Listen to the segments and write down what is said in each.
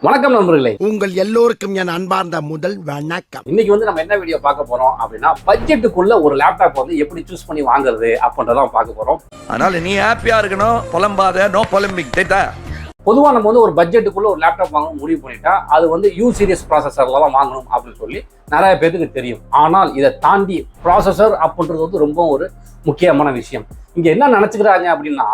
வணக்கம் நண்பர்களே, உங்கள் எல்லோருக்கும் என் அன்பார்ந்த முதல் வணக்கம். இன்னைக்கு நம்ம என்ன வீடியோ பார்க்க போறோம் அப்படின்னா, பட்ஜெட்டுக்குள்ள ஒரு லேப்டாப் எப்படி சூஸ் பண்ணி வாங்குறது அப்படின்றதான் பார்க்க போறோம். அதனால நீ ஹாப்பியா இருக்கணும், புலம்பாத, நோ புலம்பிக். பொதுவா நம்ம ஒரு பட்ஜெட்டுக்குள்ள ஒரு லேப்டாப் வாங்க முடிவு பண்ணிட்டா அது யூ சீரிஸ் ப்ராசஸர்ல தான் வாங்கணும் அப்படின்னு சொல்லி நிறைய பேருக்கு தெரியும். ஆனால் இதை தாண்டி ப்ராசஸர் அப்படின்றது ரொம்ப ஒரு முக்கியமான விஷயம். இங்க என்ன நினைச்சுக்கிறாங்க அப்படின்னா,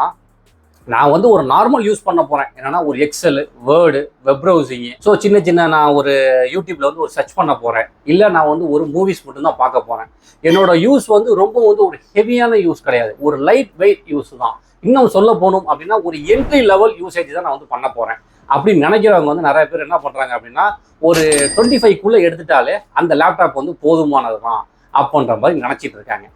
நான் ஒரு நார்மல் யூஸ் பண்ண போறேன். என்னன்னா ஒரு Excel, word, web browsing, so சின்ன நான் ஒரு யூடியூப்ல ஒரு சர்ச் பண்ண போறேன், இல்லை நான் ஒரு மூவிஸ் மட்டும் தான் பார்க்க போறேன். என்னோட யூஸ் ரொம்ப ஒரு ஹெவியான யூஸ் கிடையாது, ஒரு லைட் வெயிட் யூஸ் தான். இன்னும் சொல்ல போகணும் அப்படின்னா ஒரு என்ட்ரி லெவல் யூசேஜ் தான் நான் பண்ண போறேன் அப்படின்னு நினைக்கிறவங்க நிறைய பேர் என்ன பண்றாங்க அப்படின்னா, ஒரு 25க்குள்ள எடுத்துட்டாலே அந்த லேப்டாப் போதுமானது தான் அப்படின்ற மாதிரி நினைச்சிட்டு இருக்காங்க.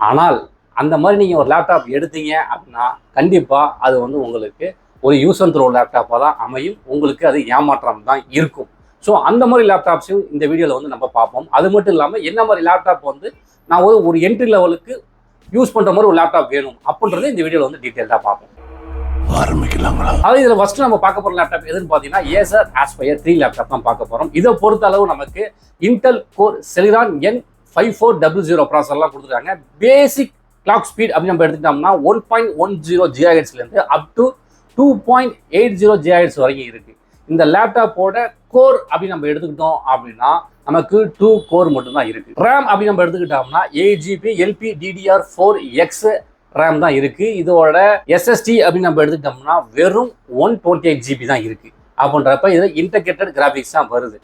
ஆனால் அந்த மாதிரி நீங்கள் ஒரு லேப்டாப் எடுத்தீங்க அப்படின்னா கண்டிப்பாக அது உங்களுக்கு ஒரு யூஸ் அண்ட் த்ரோ லேப்டாப்பாக தான் அமையும். உங்களுக்கு அது ஏமாற்றம் தான் இருக்கும். ஸோ அந்த மாதிரி லேப்டாப்ஸையும் இந்த வீடியோவில் நம்ம பார்ப்போம். அது மட்டும் இல்லாமல் என்ன மாதிரி லேப்டாப் நான் ஒரு என்ட்ரி லெவலுக்கு யூஸ் பண்ணுற மாதிரி ஒரு லேப்டாப் வேணும் அப்படின்றத இந்த வீடியோவில் டீட்டெயிலாக பார்ப்போம். ஆரம்பிக்கலாங்களா? அதாவது இதில் ஃபர்ஸ்ட் நம்ம பார்க்க போகிற லேப்டாப் எதுன்னு பார்த்தீங்கன்னா, ஏசர் ஆஸ்பயர் 3 லேப்டாப் தான் பார்க்க போகிறோம். இதை பொறுத்த அளவு நமக்கு இன்டெல் கோர் செலிரான் N5400 ப்ராசஸர்லாம் கொடுத்துருக்காங்க. பேசிக் கிளாக் ஸ்பீட் அப்படின்னு நம்ம எடுத்துக்கிட்டோம்னா 1.10 GHz அப் டு 2.80 GHz வரைக்கும் இருக்கு. இந்த லேப்டாப்போட கோர் அப்படின்னு நம்ம எடுத்துக்கிட்டோம் அப்படின்னா நமக்கு 2 கோர் மட்டும்தான் இருக்கு. ரேம் அப்படின்னு நம்ம எடுத்துக்கிட்டோம்னா 8GB LPDDR4X ரேம் தான் இருக்கு. இதோட SSD அப்படின்னு நம்ம எடுத்துக்கிட்டோம்னா வெறும் 128GB தான் இருக்கு. அப்படின்றப்ப இது இன்டகிரேட்டட் கிராஃபிக்ஸ் தான் வருது.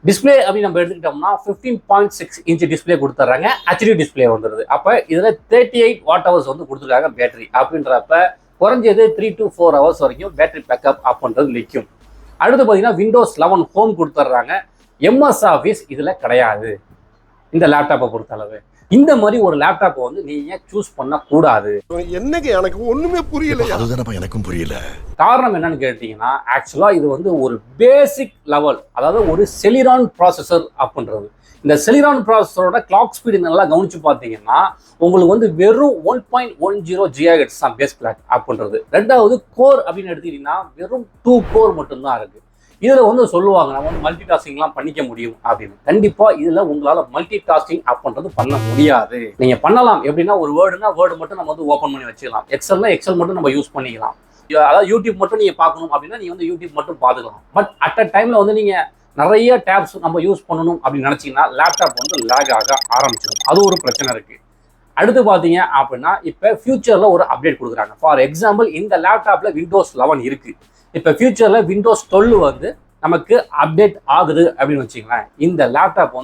டிஸ்பிளே அப்படின்னு நம்ம எடுத்துக்கிட்டோம்னா 15.6 இன்ச் டிஸ்பிளே கொடுத்துட்றாங்க. HD டிஸ்பிளே வந்துடுது. அப்போ இதில் 38 Wh கொடுத்துருக்காங்க பேட்டரி. அப்படின்றப்ப குறைஞ்சது 3 to 4 hours வரைக்கும் பேட்டரி பேக்கப் அப்படின்றது நிற்கும். அடுத்து பார்த்தீங்கன்னா Windows 11 ஹோம் கொடுத்துட்றாங்க. MS ஆஃபீஸ் இதில் கிடையாது இந்த லேப்டாப்பை பொறுத்தளவு. இந்த மாதிரி ஒரு லேப்டாப்பை நீங்க சூஸ் பண்ணக்கூடாது. என்னங்க எனக்கு ஒண்ணுமே புரியல. அதுதானப்பா எனக்கும் புரியல. காரணம் என்னன்னு கேட்டீங்கன்னா, ஆக்சுவலா இது ஒரு பேசிக் லெவல், அதாவது ஒரு செலிரான் ப்ராசஸர் அப்படின்றது. இந்த செலிரான் ப்ராசஸரோட கிளாக் ஸ்பீடு நல்லா கவனிச்சு பார்த்தீங்கன்னா உங்களுக்கு வெறும் 1.10 GHz தான் பேஸ் கிளாக் அப்படின்றது. ரெண்டாவது கோர் அப்படின்னு எடுத்துக்கிட்டீங்கன்னா வெறும் 2 கோர் மட்டும்தான் இருக்கு. இதில் சொல்லுவாங்க நம்ம மல்டி டாஸ்கிங்லாம் பண்ணிக்க முடியும் அப்படின்னு. கண்டிப்பாக இதில் உங்களால் மல்டி டாஸ்கிங் அப்படின்றது பண்ண முடியாது. நீங்கள் பண்ணலாம் எப்படின்னா, ஒரு வேர்டுனா வேர்டு மட்டும் நம்ம ஓப்பன் பண்ணி வச்சுக்கலாம். எக்ஸல்னா எக்ஸல் மட்டும் நம்ம யூஸ் பண்ணிக்கலாம். அதாவது யூடியூப் மட்டும் நீங்கள் பார்க்கணும் அப்படின்னா நீங்கள் யூடியூப் மட்டும் பார்த்துக்கலாம். பட் அட் அ டைமில் நீங்கள் நிறைய டேப்ஸ் நம்ம யூஸ் பண்ணணும் அப்படின்னு நினச்சிங்கன்னா லேப்டாப் லேக் ஆக ஆரம்பிச்சிடும். அது ஒரு பிரச்சனை இருக்குது. அடுத்து பார்த்தீங்க அப்படின்னா இப்போ ஃபியூச்சரில் ஒரு அப்டேட் கொடுக்குறாங்க. ஃபார் எக்ஸாம்பிள் இந்த லேப்டாப்பில் Windows 11 இருக்குது. இப்போ ஃபியூச்சரில் Windows 12 நமக்கு அப்டேட் ஆகுது அப்படின்னு வச்சுங்களேன். இந்த லேப்டாப்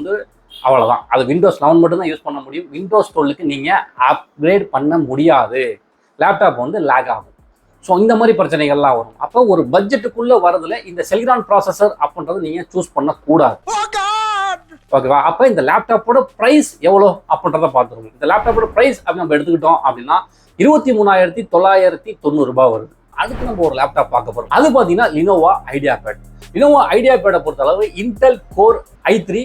அவ்வளோதான். அது Windows 11 மட்டும் தான் யூஸ் பண்ண முடியும். Windows 12க்கு நீங்கள் அப்கிரேட் பண்ண முடியாது. லேப்டாப் லேக் ஆகும். ஸோ இந்த மாதிரி பிரச்சனைகள்லாம் வரும். அப்போ ஒரு பட்ஜெட்டுக்குள்ளே வரதுல இந்த செலிரான் ப்ராசஸர் அப்படின்றது நீங்கள் சூஸ் பண்ணக்கூடாது. ஓகேவா? அப்போ இந்த லேப்டாப்போட ப்ரைஸ் எவ்வளோ அப்படின்றத பார்த்துருவோம். இந்த லேப்டாப்போட ப்ரைஸ் அப்படி நம்ம எடுத்துக்கிட்டோம் அப்படின்னா 23,990 ரூபாய் வருது. அதுக்கு நம்ம ஒரு லேப்டாப் பார்க்க போறோம். அது பார்த்தீங்கன்னா லினோவா ஐடியாபேட். லினோவா ஐடியாபேடை பொறுத்தளவு Intel core i3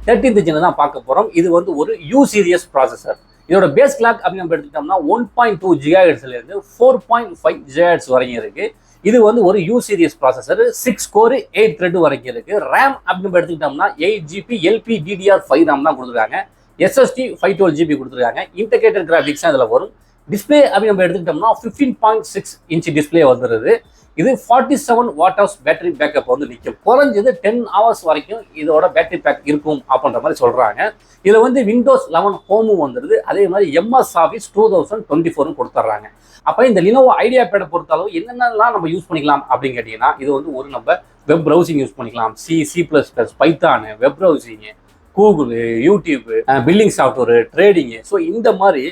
13th gen தான் பார்க்க போறோம். இது ஒரு யூ சீரியஸ் ப்ராசஸர். இதோட பேஸ் கிளாக் அப்படின்னு நம்ம எடுத்துக்கிட்டோம்னா 1.2 GHz இருந்து 4.5 GHz வரைக்கும் இருக்கு. இது ஒரு U series processor. 6 core 8 thread வரைக்கும் இருக்கு. ரேம் அப்படின்னு நம்ம எடுத்துக்கிட்டோம்னா 8GB LPDDR5 RAM தான் கொடுத்துருக்காங்க. SSD 512GB கொடுத்துருக்காங்க. இன்டகிரேட்டட் கிராஃபிக்ஸ் தான் இதில் வரும். டிஸ்பிளே அப்படி நம்ம எடுத்துக்கிட்டோம்னா 15.6 இன்ச் டிஸ்பிளே வந்துடுது. இது 47 Wh பேட்டரி பேக்கப் நிற்கும். குறைஞ்சது 10 hours வரைக்கும் இதோட பேட்டரி பேக் இருக்கும் அப்படின்ற மாதிரி சொல்றாங்க. இதில் Windows 11 ஹோமும் வந்துடுது. அதே மாதிரி MS ஆஃபீஸ் 2024 கொடுத்துட்றாங்க. அப்போ இந்த லினோவா ஐடியாபேடை பொறுத்த அளவு என்னென்னலாம் நம்ம யூஸ் பண்ணிக்கலாம் அப்படின்னு கேட்டிங்கன்னா, இது ஒரு நம்ம வெப் ப்ரௌசிங் யூஸ் பண்ணிக்கலாம். C++, Python, web browsing, Google, YouTube, billing software, trading, so இந்த மாதிரி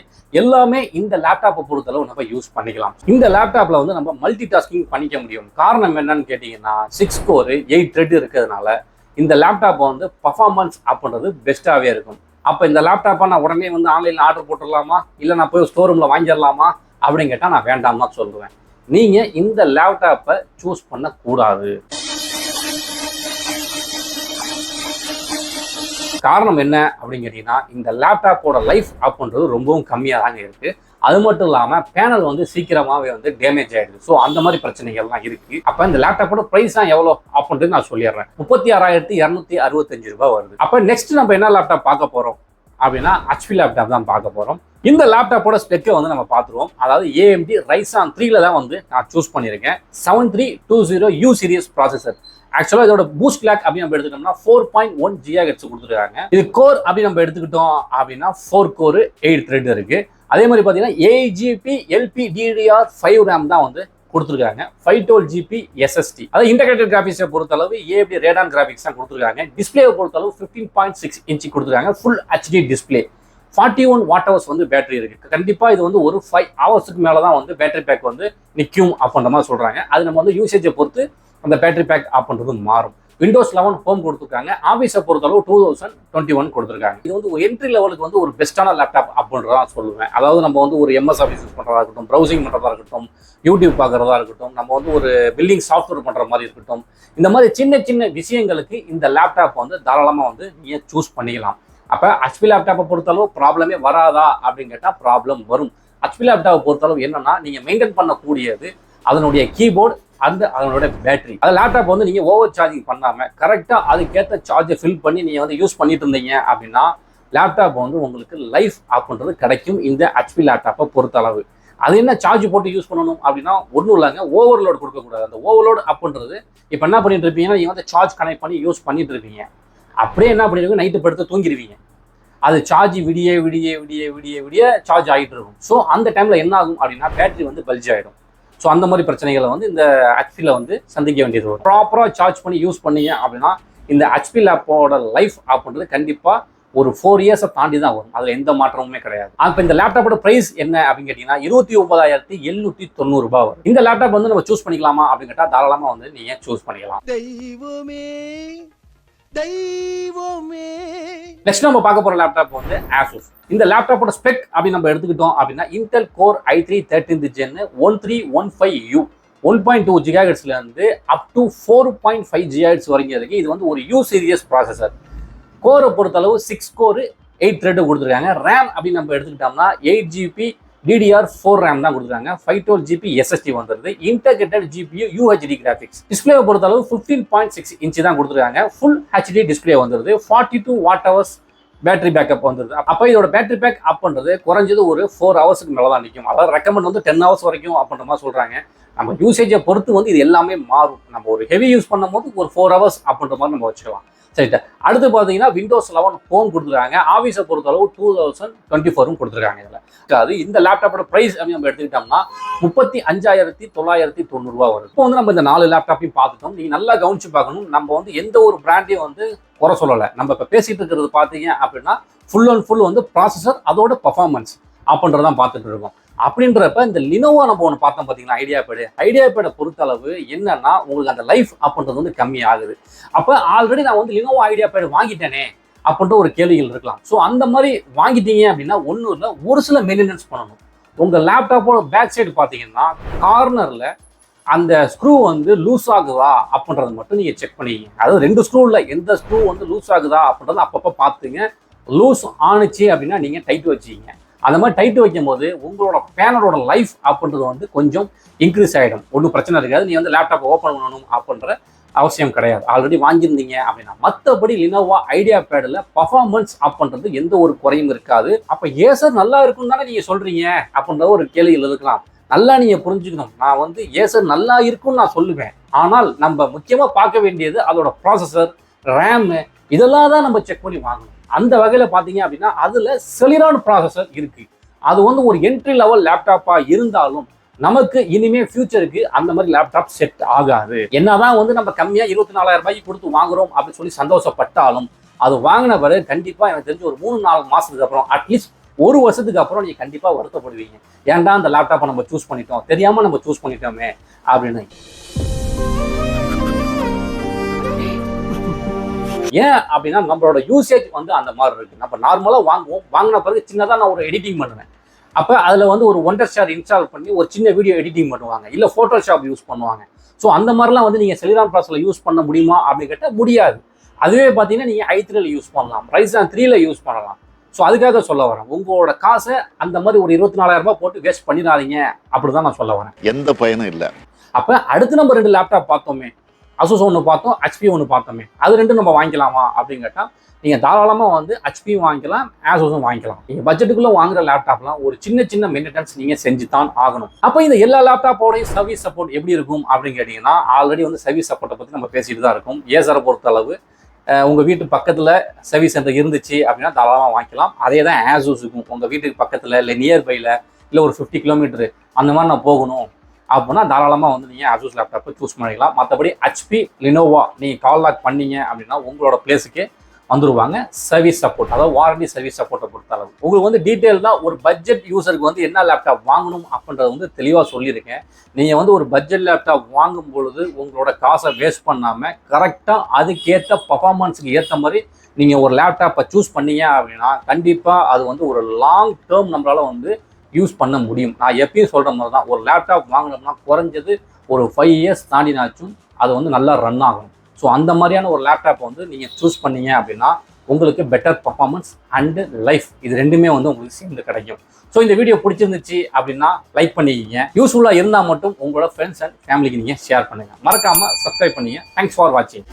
எல்லாமே இந்த லேப்டாப்பை பொறுத்தளவு நம்ம யூஸ் பண்ணிக்கலாம். இந்த லேப்டாப்பில் நம்ம மல்டி டாஸ்கிங் பண்ணிக்க முடியும். காரணம் என்னன்னு கேட்டிங்கன்னா 6 கோர் 8 த்ரெட் இருக்கிறதுனால இந்த லேப்டாப்பை பர்ஃபார்மன்ஸ் அப்படின்றது பெஸ்ட்டாகவே இருக்கும். அப்போ இந்த லேப்டாப்பை நான் உடனே ஆன்லைனில் ஆர்டர் போட்டுடலாமா, இல்லை நான் போய் ஸ்டோர் ரூமில் வாங்கிடலாமா அப்படின்னு கேட்டால் நான் வேண்டாம் தான் சொல்லுவேன். நீங்கள் இந்த லேப்டாப்பை சூஸ் பண்ணக்கூடாது. காரணம் என்ன அப்படின்னு கேட்டீங்கன்னா, இந்த லேப்டாப்போட லைஃப் அப்படின்றது ரொம்பவும் கம்மியாக தாங்க இருக்கு. அது மட்டும் இல்லாமல் பேனல் வந்து சீக்கிரமாகவே வந்து டேமேஜ் ஆகிடுது. ஸோ அந்த மாதிரி பிரச்சனைகள்லாம் இருக்குது. அப்போ இந்த லேப்டாப்போட ப்ரைஸ் தான் எவ்வளோ அப்படின்றது நான் சொல்லிடுறேன். 36,265 ரூபாய் வருது. அப்போ நெக்ஸ்ட் நம்ம என்ன லேப்டாப் பார்க்க போகிறோம் அப்படின்னா HP லேப்டாப் தான் பார்க்க போகிறோம். இந்த லேப்டாப்போட ஸ்பெக்கை வந்து நம்ம பார்த்துருவோம். அதாவது AMD Ryzen 3ல தான் வந்து நான் சூஸ் பண்ணியிருக்கேன். 7320U series processor. ஆக்சுவலாக இதோட பூஸ்ட் கிளாக் அப்படின்னு நம்ம எடுத்துக்கிட்டோம்னா 4.1 GHz கொடுத்துருக்காங்க. இது கோர் அப்படின்னு நம்ம எடுத்துக்கிட்டோம் அப்படின்னா 4 கோர் 8 த்ரெட் இருக்கு. அதே மாதிரி பார்த்தீங்கன்னா 8GB LPDDR5 RAM தான் வந்து கொடுத்துருக்காங்க. 512GB SSD. அதாவது இன்டகிரேட்டட் கிராஃபிக்ஸை பொறுத்தளவு AMD Radeon கிராஃபிக்ஸ் தான் கொடுத்துருக்காங்க. டிஸ்பிளேவை பொறுத்தளவு 15.6 இன்ச் கொடுத்துருக்காங்க. Full HD display. 41 Wh வந்து பேட்டரி இருக்கு. கண்டிப்பா இது வந்து ஒரு 5 ஹவர்ஸ்க்கு மேல தான் வந்து பேட்டரி பேக் வந்து நிற்கும் அப்படின்ற மாதிரி சொல்றாங்க. அது நம்ம வந்து யூசேஜை பொறுத்து அந்த பேட்டரி பேக் ஆஃப் பண்றது மாறும். Windows 11 ஹோம் கொடுத்துருக்காங்க. ஆஃபீஸை பொறுத்தளவு 2021 கொடுத்துருக்காங்க. இது வந்து ஒரு என்ட்ரி லெவலுக்கு வந்து ஒரு பெஸ்ட்டான லேப்டாப் அப்படின்றதா சொல்லுவேன். அதாவது நம்ம வந்து ஒரு MS ஆஃபீஸ் யூஸ் பண்ணுறதா இருக்கட்டும், ப்ரௌசிங் பண்ணுறதா இருக்கட்டும், யூடியூப் பார்க்குறதா இருக்கட்டும், நம்ம வந்து ஒரு பில்டிங் சாஃப்ட்வேர் பண்ணுற மாதிரி இருக்கட்டும், இந்த மாதிரி சின்ன சின்ன விஷயங்களுக்கு இந்த லேப்டாப் வந்து தாராளமாக வந்து நீங்கள் சூஸ் பண்ணிக்கலாம். அப்போ HP லேப்டாப்பை பொறுத்தளவு ப்ராப்ளமே வராதா அப்படின்னு கேட்டால் ப்ராப்ளம் வரும். HP லேப்டாப்பை பொறுத்தளவு என்னன்னா நீங்கள் மெயின்டைன் பண்ணக்கூடியது அதனுடைய கீபோர்டு அதனோட பேட்டரி. அது லேப்டாப் வந்து நீங்கள் ஓவர் சார்ஜிங் பண்ணாமல் கரெக்டாக அதுக்கேற்ற சார்ஜை ஃபில் பண்ணி நீங்கள் வந்து யூஸ் பண்ணிட்டு இருந்தீங்க அப்படின்னா லேப்டாப் வந்து உங்களுக்கு லைஃப் அப்படின்றது கிடைக்கும் இந்த HP லேப்டாப்பை பொறுத்தளவு. அது என்ன சார்ஜ் போட்டு யூஸ் பண்ணணும் அப்படின்னா ஒன்றும் இல்லைங்க, ஓவர்லோட் கொடுக்கக்கூடாது. அந்த ஓவர்லோட் அப்படின்றது இப்போ என்ன பண்ணிட்டு இருப்பீங்கன்னா நீங்கள் வந்து சார்ஜ் கனெக்ட் பண்ணி யூஸ் பண்ணிட்டு இருப்பீங்க. அப்படியே என்ன பண்ணிடுவீங்க, நைட்டு படுத்து தூங்கிடுவீங்க. அது சார்ஜ் விடிய விடிய விடிய விடிய விடிய சார்ஜ் ஆகிட்டு இருக்கும். ஸோ அந்த டைமில் என்ன ஆகும் அப்படின்னா பேட்டரி வந்து பல்ஜ் ஆகிடும். ஸோ அந்த மாதிரி பிரச்சனைகளை வந்து இந்த HPல வந்து சந்திக்க வேண்டியது வரும். ப்ராப்பராக சார்ஜ் பண்ணி யூஸ் பண்ணீங்க அப்படின்னா இந்த HP லேப்போட லைஃப் அப்படின்றது கண்டிப்பாக ஒரு 4 இயர்ஸை தாண்டி தான் வரும். அதில் எந்த மாற்றமுமே கிடையாது. இப்போ இந்த லேப்டாப்போட ப்ரைஸ் என்ன அப்படின்னு கேட்டிங்கன்னா 29,790 ரூபாய் வரும். இந்த லேப்டாப் வந்து நம்ம சூஸ் பண்ணிக்கலாமா அப்படின்னு கேட்டால் தாராளமாக வந்து நீங்கள் சூஸ் பண்ணிக்கலாம். நெக்ஸ்ட் நம்ம பார்க்க போற லேப்டாப் வந்து Asus. இந்த லேப்டாப்போட ஸ்பெக் அப்படின்னு நம்ம எடுத்துக்கிட்டோம் அப்படின்னா Intel Core i3 13th Gen 1315U 1.2 GHz இருந்து அப் டு 4.5 GHz வரைக்கும் இருக்கு. இது வந்து ஒரு U சீரிஸ் ப்ராசஸர். கோரை பொறுத்தளவு 6 கோர் 8 த்ரெட் கொடுத்துருக்காங்க. RAM அப்படின்னு நம்ம எடுத்துக்கிட்டோம்னா 8GB DDR4 RAM தான் கொடுத்துருக்காங்க. 512GB SSD வந்துருது. Integrated GPU UHD graphics. டிஸ்பிளேவை பொறுத்தளவு 15.6 இன்ச் தான் கொடுத்துருக்காங்க. ஃபுல் HD டிஸ்பிளே வந்துருது. 42 Wh பேட்டரி பேக்கப் வந்துருது. அப்போ இதோட பேட்டரி பேக் அப் பண்ணுறது குறைஞ்சது ஒரு 4 ஹவர்ஸுக்கு மேலே தான் நிற்கும். அதாவது ரெக்கமெண்ட் வந்து 10 ஹவர்ஸ் வரைக்கும் அப்படின்ற மாதிரி சொல்கிறாங்க. நம்ம யூசேஜை பொறுத்து வந்து இது எல்லாமே மாறும். நம்ம ஒரு ஹெவி யூஸ் பண்ணும் போது ஒரு 4 ஹவர்ஸ் அப்படின்ற மாதிரி நம்ம வச்சுக்கலாம். சரிட்டா. அடுத்து பார்த்தீங்கன்னா Windows 11 ஹோம் கொடுத்துருக்காங்க. ஆஃபீஸை பொறுத்தளவு 2024 கொடுத்துருக்காங்க. இதில் அது இந்த லேப்டாப்போட ப்ரைஸ் அப்படின்னு நம்ம எடுத்துக்கிட்டோம்னா 35,990 ரூபா வரும். இப்போ வந்து நம்ம இந்த 4 லேப்டாப்பையும் பார்த்துட்டோம். நீங்கள் நல்லா கவனிச்சு பார்க்கணும். நம்ம வந்து எந்த ஒரு பிராண்டையும் வந்து குறை சொல்லலை. நம்ம இப்போ பேசிட்டு இருக்கிறது பார்த்தீங்க அப்படின்னா ஃபுல் அண்ட் ஃபுல் வந்து ப்ராசஸர் அதோட பர்ஃபார்மன்ஸ் அப்படின்றதான் பார்த்துட்டு இருக்கோம். அப்படின்றப்ப இந்த லினோவா நம்ம ஒன்று பார்த்தோம் பார்த்தீங்கன்னா ஐடியாபேடை பொறுத்தளவு என்னன்னா உங்களுக்கு அந்த லைஃப் அப்படின்றது வந்து கம்மி ஆகுது. அப்போ ஆல்ரெடி நான் வந்து லினோவா ஐடியாபேட் வாங்கிட்டேனே அப்படின்ற ஒரு கேள்விகள் இருக்கலாம். ஸோ அந்த மாதிரி வாங்கிட்டீங்க அப்படின்னா ஒன்றும் இல்லை, ஒரு சில மெயின்டெனன்ஸ் பண்ணணும். உங்கள் லேப்டாப்போட பேக் சைடு பார்த்தீங்கன்னா கார்னரில் அந்த ஸ்க்ரூ வந்து லூஸ் ஆகுதா அப்படின்றத மட்டும் நீங்கள் செக் பண்ணிக்கிங்க. அதாவது 2 ஸ்க்ரூவில் எந்த ஸ்க்ரூ வந்து லூஸ் ஆகுதா அப்படின்றத அப்பப்போ பார்த்துங்க. லூஸ் ஆணுச்சு அப்படின்னா நீங்கள் டைட் வச்சுக்கிங்க. அந்த மாதிரி டைட்டு வைக்கும் போது உங்களோட பேனலோட லைஃப் அப்படின்றது வந்து கொஞ்சம் இன்க்ரீஸ் ஆகிடும். ஒன்றும் பிரச்சனை இருக்காது. நீ வந்து லேப்டாப் ஓப்பன் பண்ணணும் அப்படின்ற அவசியம் கிடையாது. ஆல்ரெடி வாங்கியிருந்தீங்க அப்படின்னா. மற்றபடி லினோவா ஐடியாபேடில் பர்ஃபார்மன்ஸ் அப்படின்றது எந்த ஒரு குறையும் இருக்காது. அப்போ ஏசர் நல்லா இருக்குன்னு தானே நீங்கள் சொல்கிறீங்க அப்படின்ற ஒரு கேள்விகள் இருக்கலாம். நல்லா நீங்கள் புரிஞ்சுக்கணும். நான் வந்து ஏசர் நல்லா இருக்குன்னு நான் சொல்லுவேன். ஆனால் நம்ம முக்கியமாக பார்க்க வேண்டியது அதோட ப்ராசஸர், ரேமு, இதெல்லாம் தான் நம்ம செக் பண்ணி வாங்கணும். அந்த வகையில் பார்த்தீங்க அப்படின்னா அதில் செலிரான் ப்ராசஸர் இருக்குது. அது வந்து ஒரு என்ட்ரி லெவல் லேப்டாப்பாக இருந்தாலும் நமக்கு இனிமே ஃபியூச்சருக்கு அந்த மாதிரி லேப்டாப் செட் ஆகாது. என்னதான் வந்து நம்ம கம்மியாக 24,000 ரூபாய்க்கு கொடுத்து வாங்குறோம் அப்படின்னு சொல்லி சந்தோஷப்பட்டாலும் அது வாங்கின பிறகு கண்டிப்பாக எனக்கு தெரிஞ்சு ஒரு 3-4 மாதத்துக்கு அப்புறம் அட்லீஸ்ட் 1 வருஷத்துக்கு அப்புறம் நீங்கள் கண்டிப்பாக வருத்தப்படுவீங்க. ஏன்டா அந்த லேப்டாப்பை நம்ம சூஸ் பண்ணிட்டோம், தெரியாமல் நம்ம சூஸ் பண்ணிட்டோமே அப்படின்னு. ஏன் அப்படின்னா நம்மளோட யூசேஜ் வந்து அந்த மாதிரி இருக்குது. நம்ம நார்மலாக வாங்குவோம், வாங்கின பிறகு சின்னதாக நான் ஒரு எடிட்டிங் பண்ணுவேன். அப்போ அதில் வந்து ஒரு ஒண்டர்ஷார் இன்ஸ்டால் பண்ணி ஒரு சின்ன வீடியோ எடிட்டிங் பண்ணுவாங்க, இல்லை ஃபோட்டோஷாப் யூஸ் பண்ணுவாங்க. ஸோ அந்த மாதிரிலாம் வந்து நீங்கள் செலிரான் ப்ராசஸில் யூஸ் பண்ண முடியுமா அப்படின்னு கேட்டால் முடியாது. அதுவே பார்த்தீங்கன்னா நீங்கள் i3ல யூஸ் பண்ணலாம், Ryzen 3ல யூஸ் பண்ணலாம். ஸோ அதுக்காக சொல்ல வரேன், உங்களோட காசை அந்த மாதிரி ஒரு 24,000 ரூபாய் போட்டு வேஸ்ட் பண்ணிடாதீங்க அப்படிதான் நான் சொல்ல வரேன். எந்த பயனும் இல்ல. அப்போ அடுத்து நம்ம 2 லேப்டாப் பார்த்தோமே, அசூஸ் ஒன்று பார்த்தோம், ஹெச்பி ஒன்று பார்த்தோமே, அது 2 நம்ம வாங்கிக்கலாமா அப்படின்னு கேட்டால் நீங்கள் தாராளமாக வந்து ஹெச்பியும் வாங்கிக்கலாம், ஆசூஸும் வாங்கிக்கலாம். நீங்கள் பட்ஜெட்டுக்குள்ளே வாங்குற லேப்டாப்லாம் ஒரு சின்ன மெயின்டெனன்ஸ் நீங்கள் செஞ்சு தான் ஆகணும். அப்போ இந்த எல்லா லேப்டாப்போடையும் சர்வீஸ் சப்போர்ட் எப்படி இருக்கும் அப்படின்னு கேட்டிங்கன்னா, ஆல்ரெடி வந்து சர்வீஸ் சப்போர்ட்டை பற்றி நம்ம பேசிட்டு தான் இருக்கும். ஏசரை பொறுத்தளவு உங்கள் வீட்டு பக்கத்தில் சர்வீஸ் சென்டர் இருந்துச்சு அப்படின்னா தாராளமாக வாங்கிக்கலாம். அதே தான் ஆசூஸுக்கும். உங்கள் வீட்டுக்கு பக்கத்தில் இல்லை நியர்பையில் இல்லை ஒரு 50 கிலோமீட்டரு அந்த மாதிரி நான் போகணும் அப்படின்னா தாராளமாக வந்து நீங்கள் ஆசூஸ் லேப்டாப்பை சூஸ் பண்ணிக்கலாம். மற்றபடி ஹெச்பி லினோவா நீங்கள் கால் லாக் பண்ணீங்க அப்படின்னா உங்களோட பிளேஸுக்கே வந்துருவாங்க. சர்வீஸ் சப்போர்ட், அதாவது வாரண்டி சர்வீஸ் சப்போர்ட்டை பொறுத்தளவு உங்களுக்கு வந்து டீட்டெயில்டாக ஒரு பட்ஜெட் யூசருக்கு வந்து என்ன லேப்டாப் வாங்கணும் அப்படின்றத வந்து தெளிவாக சொல்லியிருக்கேன். நீங்கள் வந்து ஒரு பட்ஜெட் லேப்டாப் வாங்கும் பொழுது உங்களோட காசை வேஸ்ட் பண்ணாமல் கரெக்டாக அதுக்கேற்ற பர்ஃபார்மன்ஸுக்கு ஏற்ற மாதிரி நீங்கள் ஒரு லேப்டாப்பை சூஸ் பண்ணீங்க அப்படின்னா கண்டிப்பாக அது வந்து ஒரு லாங் டேர்ம் நம்மளால் வந்து யூஸ் பண்ண முடியும். நான் எப்பயும் சொல்கிற மாதிரி தான், ஒரு லேப்டாப் வாங்கினோம்னா குறைஞ்சது ஒரு 5 இயர்ஸ் தாண்டினாச்சும் அது வந்து நல்லா ரன் ஆகும். ஸோ அந்த மாதிரியான ஒரு லேப்டாப் வந்து நீங்கள் சூஸ் பண்ணீங்க அப்படின்னா உங்களுக்கு பெட்டர் பர்ஃபார்மன்ஸ் அண்டு லைஃப் இது 2மே வந்து உங்களுக்கு சேர்ந்து கிடைக்கும். ஸோ இந்த வீடியோ பிடிச்சிருந்துச்சு அப்படின்னா லைக் பண்ணிக்கிங்க. யூஸ்ஃபுல்லாக இருந்தால் மட்டும் உங்களோட ஃப்ரெண்ட்ஸ் அண்ட் ஃபேமிலிக்கு நீங்கள் ஷேர் பண்ணுங்கள். மறக்காமல் சப்ஸ்கிரைப் பண்ணிங்க. தேங்க்ஸ் ஃபார் வாட்சிங்.